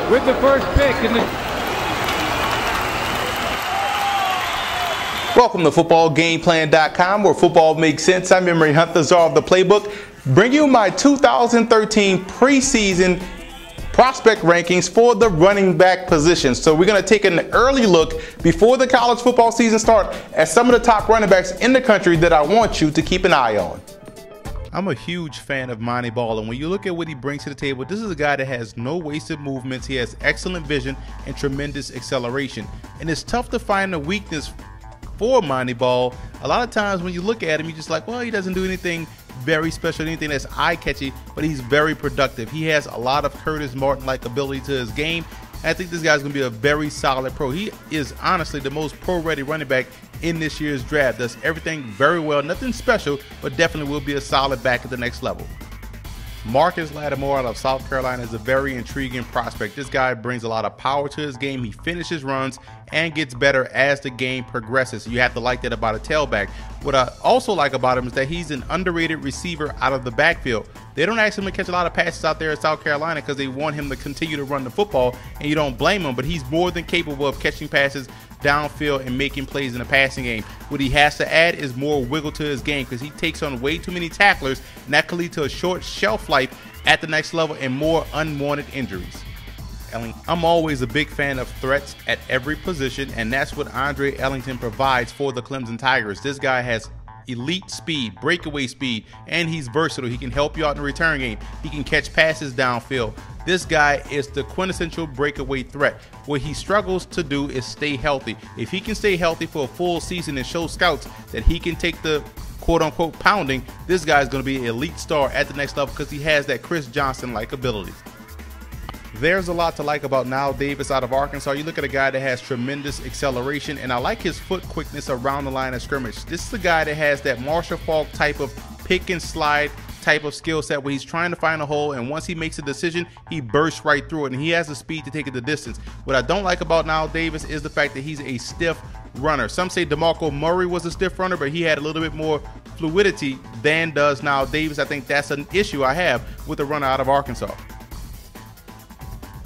with the first pick in the... Welcome to footballgameplan.com, where football makes sense. I'm Emory Hunt, the czar of the playbook, bring you my 2013 preseason prospect rankings for the running back position. So we're going to take an early look before the college football season starts at some of the top running backs in the country that I want you to keep an eye on. I'm a huge fan of Mcneil, and when you look at what he brings to the table, this is a guy that has no wasted movements. He has excellent vision and tremendous acceleration, and it's tough to find a weakness for Mcneil. A lot of times when you look at him, you're just like, well, he doesn't do anything very special, anything that's eye-catchy, but he's very productive. He has a lot of Curtis Martin-like ability to his game. I think this guy's going to be a very solid pro. He is honestly the most pro-ready running back in this year's draft. Does everything very well, nothing special, but definitely will be a solid back at the next level. Lattimore out of South Carolina is a very intriguing prospect. This guy brings a lot of power to his game. He finishes runs and gets better as the game progresses. So you have to like that about a tailback. What I also like about him is that he's an underrated receiver out of the backfield. They don't ask him to catch a lot of passes out there in South Carolina because they want him to continue to run the football, and you don't blame him, but he's more than capable of catching passes downfield and making plays in the passing game. What he has to add is more wiggle to his game because he takes on way too many tacklers, and that could lead to a short shelf life at the next level and more unwanted injuries. I'm always a big fan of threats at every position, and that's what Ellington provides for the Clemson Tigers. This guy has elite speed, breakaway speed, and he's versatile. He can help you out in the return game. He can catch passes downfield. This guy is the quintessential breakaway threat. What he struggles to do is stay healthy. If he can stay healthy for a full season and show scouts that he can take the quote-unquote pounding, this guy is going to be an elite star at the next level because he has that Chris Johnson-like ability. There's a lot to like about Knile Davis out of Arkansas. You look at a guy that has tremendous acceleration, and I like his foot quickness around the line of scrimmage. This is a guy that has that Marshall Faulk type of pick and slide type of skill set where he's trying to find a hole, and once he makes a decision, he bursts right through it, and he has the speed to take it the distance. What I don't like about Knile Davis is the fact that he's a stiff runner. Some say DeMarco Murray was a stiff runner, but he had a little bit more fluidity than does Knile Davis. I think that's an issue I have with a runner out of Arkansas.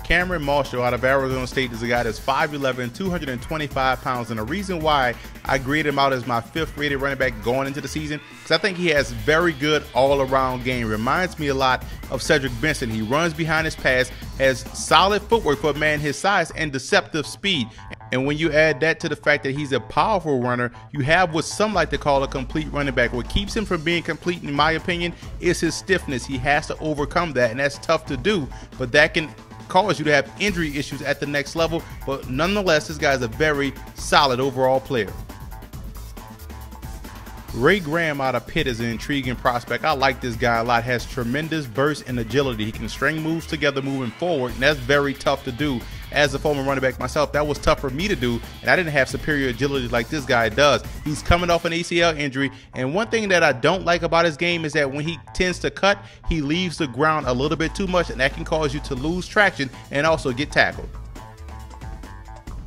Cameron Marshall out of Arizona State is a guy that's 5'11", 225 pounds, and the reason why I grade him out as my 5th rated running back going into the season because I think he has very good all-around game. Reminds me a lot of Cedric Benson. He runs behind his pass, has solid footwork for a man his size, and deceptive speed. And when you add that to the fact that he's a powerful runner, you have what some like to call a complete running back. What keeps him from being complete, in my opinion, is his stiffness. He has to overcome that, and that's tough to do, but that can cause you to have injury issues at the next level. But nonetheless, this guy is a very solid overall player. Ray Graham out of Pitt is an intriguing prospect. I like this guy a lot. Has tremendous burst and agility. He can string moves together moving forward, and that's very tough to do. As a former running back myself, that was tough for me to do, and I didn't have superior agility like this guy does. He's coming off an ACL injury, and one thing that I don't like about his game is that when he tends to cut, he leaves the ground a little bit too much, and that can cause you to lose traction and also get tackled.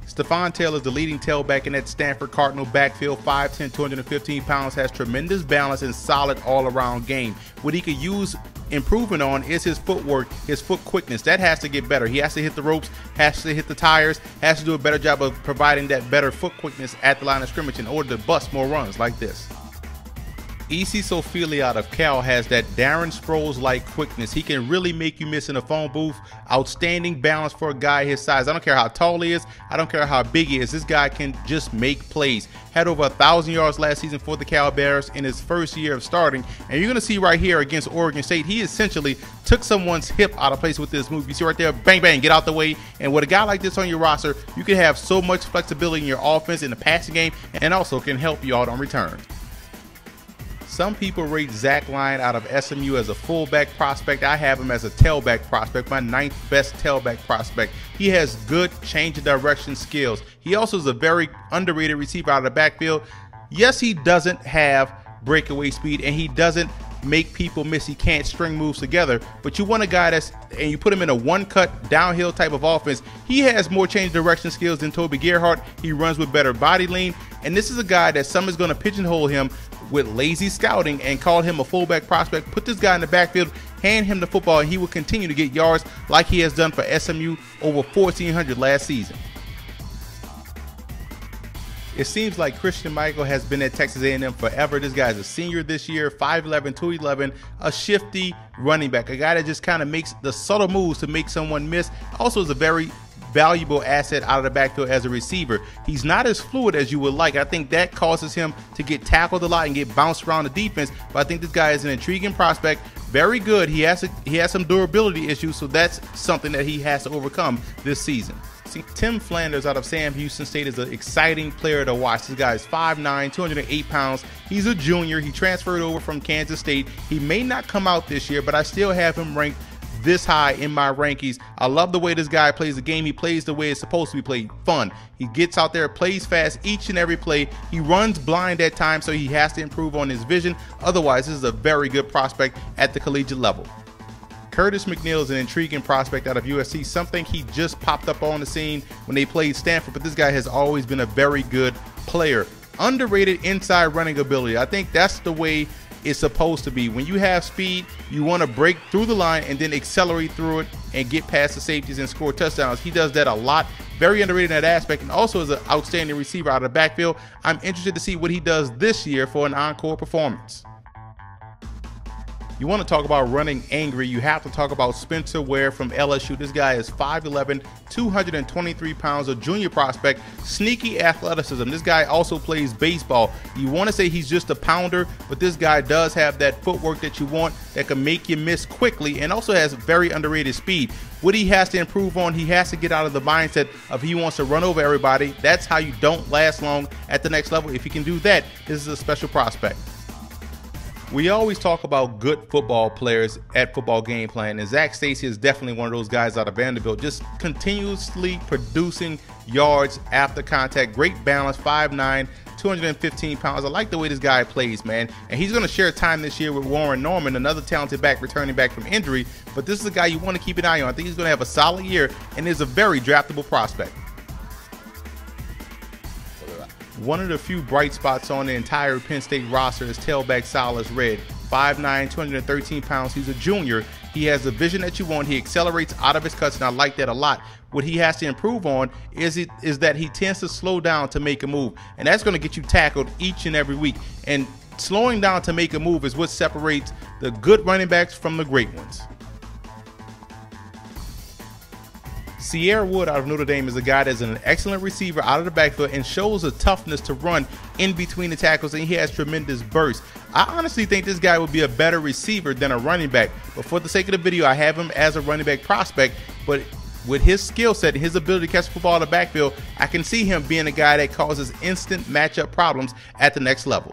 Stephon Taylor is the leading tailback in that Stanford Cardinal backfield, 5'10", 215 pounds, has tremendous balance and solid all-around game. What he could use improvement on is his footwork, his foot quickness. That has to get better. He has to hit the ropes, has to hit the tires, has to do a better job of providing that better foot quickness at the line of scrimmage in order to bust more runs like this. E.C. Sofili out of Cal has that Darren Sproles-like quickness. He can really make you miss in a phone booth. Outstanding balance for a guy his size. I don't care how tall he is. I don't care how big he is. This guy can just make plays. Had over 1,000 yards last season for the Cal Bears in his first year of starting. And you're going to see right here against Oregon State, he essentially took someone's hip out of place with this move. You see right there, bang, bang, get out the way. And with a guy like this on your roster, you can have so much flexibility in your offense in the passing game, and also can help you out on return. Some people rate Zach Lyon out of SMU as a fullback prospect. I have him as a tailback prospect, my 9th best tailback prospect. He has good change of direction skills. He also is a very underrated receiver out of the backfield. Yes, he doesn't have breakaway speed, and he doesn't make people miss. He can't string moves together, but you want a guy and you put him in a one-cut downhill type of offense. He has more change direction skills than Toby Gerhart. He runs with better body lean, and this is a guy that some is going to pigeonhole him with lazy scouting and call him a fullback prospect. Put this guy in the backfield hand him the football and he will continue to get yards like he has done for SMU over 1,400 last season. It seems like Christian Michael has been at Texas A&M forever. This guy's a senior this year, 5'11", 211, a shifty running back, a guy that just kind of makes the subtle moves to make someone miss. Also is a very valuable asset out of the backfield as a receiver. He's not as fluid as you would like. I think that causes him to get tackled a lot and get bounced around the defense, but I think this guy is an intriguing prospect. Very good. He has some durability issues, so that's something that he has to overcome this season. Tim Flanders out of Sam Houston State is an exciting player to watch. This guy is 5'9", 208 pounds. He's a junior. He transferred over from Kansas State. He may not come out this year, but I still have him ranked this high in my rankings. I love the way this guy plays the game. He plays the way it's supposed to be played, fun. He gets out there, plays fast each and every play. He runs blind at times, so he has to improve on his vision. Otherwise, this is a very good prospect at the collegiate level. Curtis Mcneil is an intriguing prospect out of USC, something he just popped up on the scene when they played Stanford, but this guy has always been a very good player. Underrated inside running ability. I think that's the way it's supposed to be. When you have speed, you want to break through the line and then accelerate through it and get past the safeties and score touchdowns. He does that a lot. Very underrated in that aspect, and also is an outstanding receiver out of the backfield. I'm interested to see what he does this year for an encore performance. You want to talk about running angry, you have to talk about Spencer Ware from LSU. This guy is 5'11", 223 pounds, a junior prospect, sneaky athleticism. This guy also plays baseball. You want to say he's just a pounder, but this guy does have that footwork that you want that can make you miss quickly, and also has very underrated speed. What he has to improve on, he has to get out of the mindset of he wants to run over everybody. That's how you don't last long at the next level. If you can do that, this is a special prospect. We always talk about good football players at Football Game Plan, and Zac Stacy is definitely one of those guys out of Vanderbilt, just continuously producing yards after contact. Great balance, 5'9", 215 pounds. I like the way this guy plays, man. And he's going to share time this year with Warren Norman, another talented back returning back from injury. But this is a guy you want to keep an eye on. I think he's going to have a solid year and is a very draftable prospect. One of the few bright spots on the entire Penn State roster is tailback Silas Red. 5'9", 213 pounds. He's a junior. He has the vision that you want. He accelerates out of his cuts, and I like that a lot. What he has to improve on is that he tends to slow down to make a move, and that's going to get you tackled each and every week. And slowing down to make a move is what separates the good running backs from the great ones. Sierra Wood out of Notre Dame is a guy that's an excellent receiver out of the backfield and shows a toughness to run in between the tackles, and he has tremendous burst. I honestly think this guy would be a better receiver than a running back, but for the sake of the video, I have him as a running back prospect. But with his skill set and his ability to catch the football in the backfield, I can see him being a guy that causes instant matchup problems at the next level.